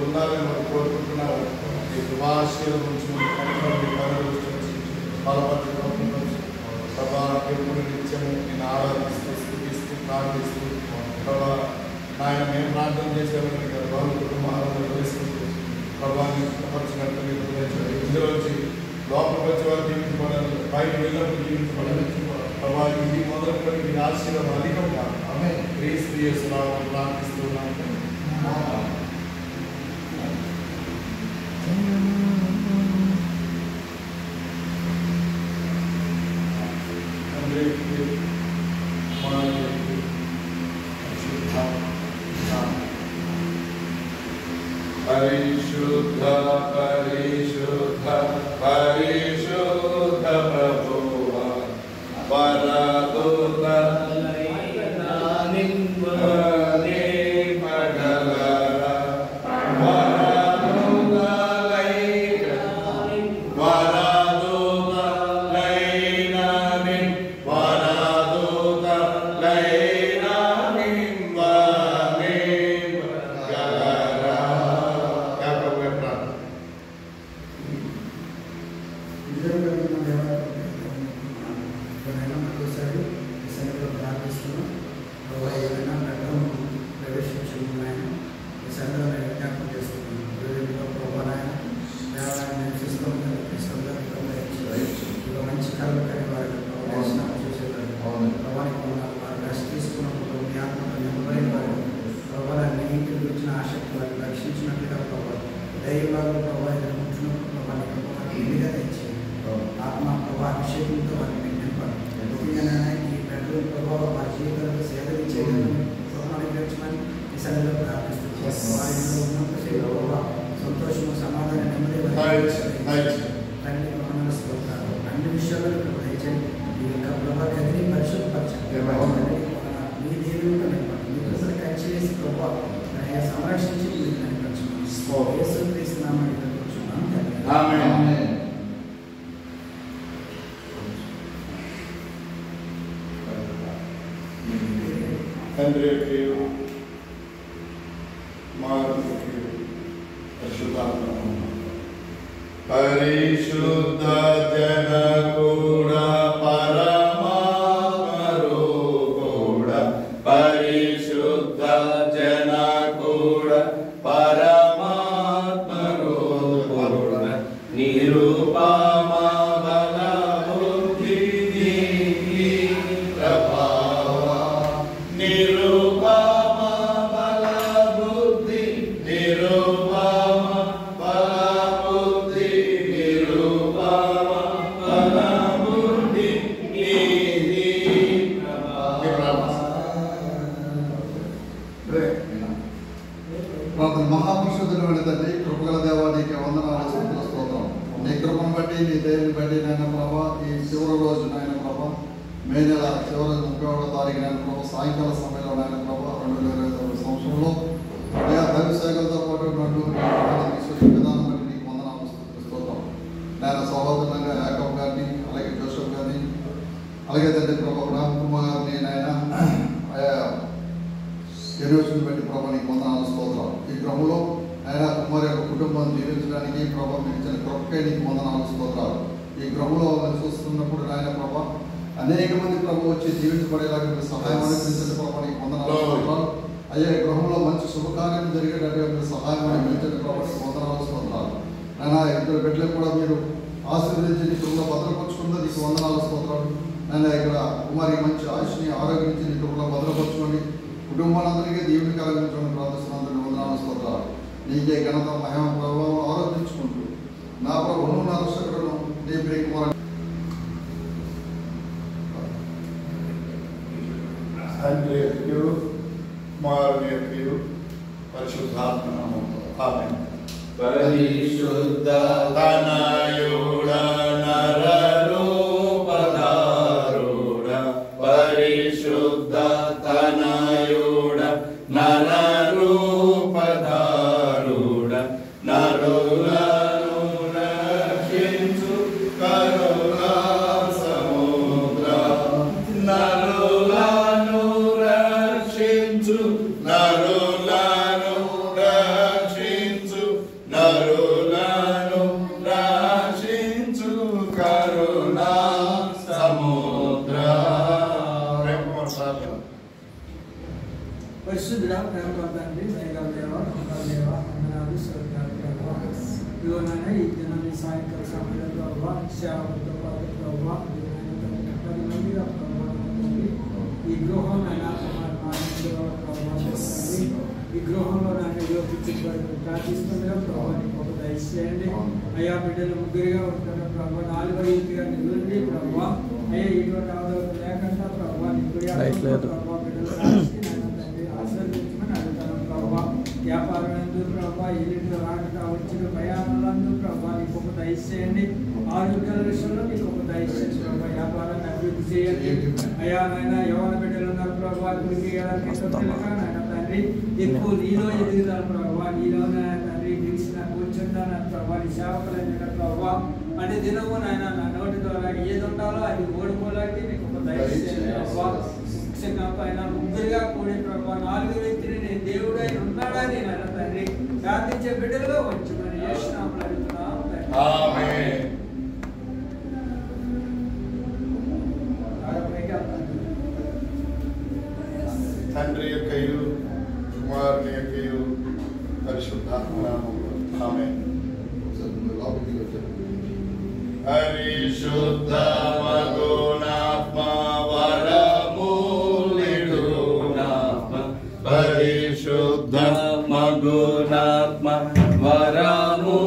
ఉండాలని మనం కోరుకుంటున్నారు. ఈ శుభాశీల నుంచి ప్రభావం నిత్యము నేను ఆరాధిస్తూ స్థుతిస్తూ ప్రార్థిస్తూ ప్రభా ఆయన మేము ప్రార్థన చేసేవాళ్ళని కదా వాళ్ళు కుటుంబాలను వేసుకుంటూ ప్రభావాన్ని పరిచినట్టు ఇందులోంచి లోపలికి వచ్చే వారు జీవించబడాలి, బయట వెళ్ళినప్పుడు జీవించబడాలి. ప్రభావ ఇది మొదలుకొని మీ ఆశీర్వాదం అధికం కాదు. ఆమె క్రీస్తు యేసునామమున ప్రార్థిస్తున్నాము. పరిశుద్ధ పరిశుద్ధ పరిశుద్ధ ప్రభువా పరదూత పరిశుద్ధ జన కూడా పరమాత్మరు కూడా పరిశుద్ధ జన కూడా పరమాత్మరు కూడా నిరూపమా బల బుద్ధి ప్రభావ నిరూపమా బల బుద్ధి నిరూపమా బల బుద్ధి నిరూపమా బల బుద్ధి నీది మహాపురుషుడు తండ్రి కృపగల దేవా నీకు వందనాలు స్తుతులు స్తోత్రం. నీ కృపను బట్టి నీ దేవుని బట్టి నాయన ప్రభా ఈ చివరి రోజు నాయన ప్రభా మే నెల చివరి 31వ తారీఖు నాయన ప్రభా సాయంకాల సమయంలో నాయన ప్రభా 2022 సంవత్సరంలో దైవ సేవలతో పాటు విధానం బట్టి నీకు వందనాలు స్తుతులు స్తోత్రం. నాయన సహోదరులంగా యాకబ్ గారిని అలాగే జోసెఫ్ గారిని అలాగే తండ్రి ప్రభా రామ్ కుమార్ గారిని నాయన ఎరువుని బట్టి ప్రభా నీకు వందనాలు స్తోత్రం. ఈ క్రమంలో ఆయన కుమార్ యొక్క కుటుంబం జీవించడానికి ప్రభా మీకు ఇచ్చిన కృపకే నీకు వందనాలు స్తోత్రాలు. ఈ క్రమంలో మనం చూస్తున్నప్పుడు ఆయన ప్రభా అనేక మంది ప్రభు వచ్చి జీవించబడేలాగా మీరు సహాయం అందించండి ప్రభా నీకు వందనాలు స్తోత్రాలు. అయ్యే గృహంలో మంచి శుభకార్యం జరిగేటట్టుగా మీరు సహాయం అందించండి ప్రభా నీకు వందనాలు స్తోత్రాలు. ఆయన ఇద్దరు బిడ్డలు కూడా మీరు ఆశీర్వదించి నీ కృపలో భద్రపరుచుకుందో నీకు వందనాలు స్తోత్రాలు. ఆయన ఇక్కడ కుమారికి మంచి ఆయుష్ని ఆరోగ్యించి నీ కృపలో భద్రపరచుకోండి. కుటుంబాలందరికీ దేవుని కలిగించడం ప్రార్థిస్తున్నందుకు వందనాలు స్తోత్రాలు. నీకే ఘనత మహిమ ప్రభావం ఆరోపించుకుంటూ నా ప్రభువును నా రక్షకుడును నీ ప్రియ కుమారుడు తండ్రి యొక్క కుమారుని యొక్క పరిశుద్ధాత్మ నామములో ఆమేన్. పరిశుద్ధ తనయుడ నరరూపధారుడ పరిశుద్ధ తనయుడ నరరూపధారుడ నరులను రక్షించు కరుణా సముద్ర నరులను రక్షించు నరులను రక్షించు ఇదిగోనైనా ఈ దినాన్ని సాయంకాల సమయంలో ప్రభావ సేవలతో పాటు ప్రభావ 10 మందిగా ప్రభావ ఈ గృహంలో ఈ గృహంలో నన్ను యోగించబడి ప్రార్థిస్తుండగా ప్రభావ నీకు ఒక దయచేయండి అయ్యా బిడ్డలు ముగ్గురుగా ఉంటున్న ప్రభావ 4వ ఇంటిగా నిలవండి ప్రభావ అయ్యా ఇటువంటి ఆదరణ లేకుండా ప్రభావ నీకు ప్రభావ బిడ్డలు ఆశీర్వదించమని అడుగుతాను ప్రభావ వ్యాపారం ఎందుకు ప్రభావ ఇల్లు రాక వచ్చిన ప్రయాణాలందు ప్రభావ నీకు ఒక దయచేయండి ఆరోగ్యాల విషయంలో నీకు ఒక దయచేయండి ప్రభావ వ్యాపారాన్ని అభివృద్ధి చేయండి అయ్యా నాయన యవన బిడ్డలు ఉన్నారు ప్రభావ నాయన తండ్రి ఎక్కువ నీలో ఎదుగుతారు ప్రభావ నీలో తండ్రి గెలిచిన కూర్చుంటాను ప్రభావ నీ సేవకులైన ప్రభావ అంటే దినము నాయన నా నోటి ద్వారా ఏది ఉండాలో అది ఓడిపోలాంటి నీకు ఒక దయచేయండి ప్రభావ పైన ముగ్గురుగా కూడి ప్రభావ 4 వ్యక్తిని నేను దేవుడై ఉన్నాడని నాయన తండ్రి ప్రార్థించే బిడ్డలుగా వచ్చుమని యేసు నామములో అడుగుతున్నాం ఆమేన్. తండ్రి యొక్కయు కుమారుని యొక్కయు పరిశుద్ధాత్మ నామములో ఆమేన్. పరిశుద్ధ మగునాత్మ వరములిడునాత్మ పరిశుద్ధ మగునాత్మ వరము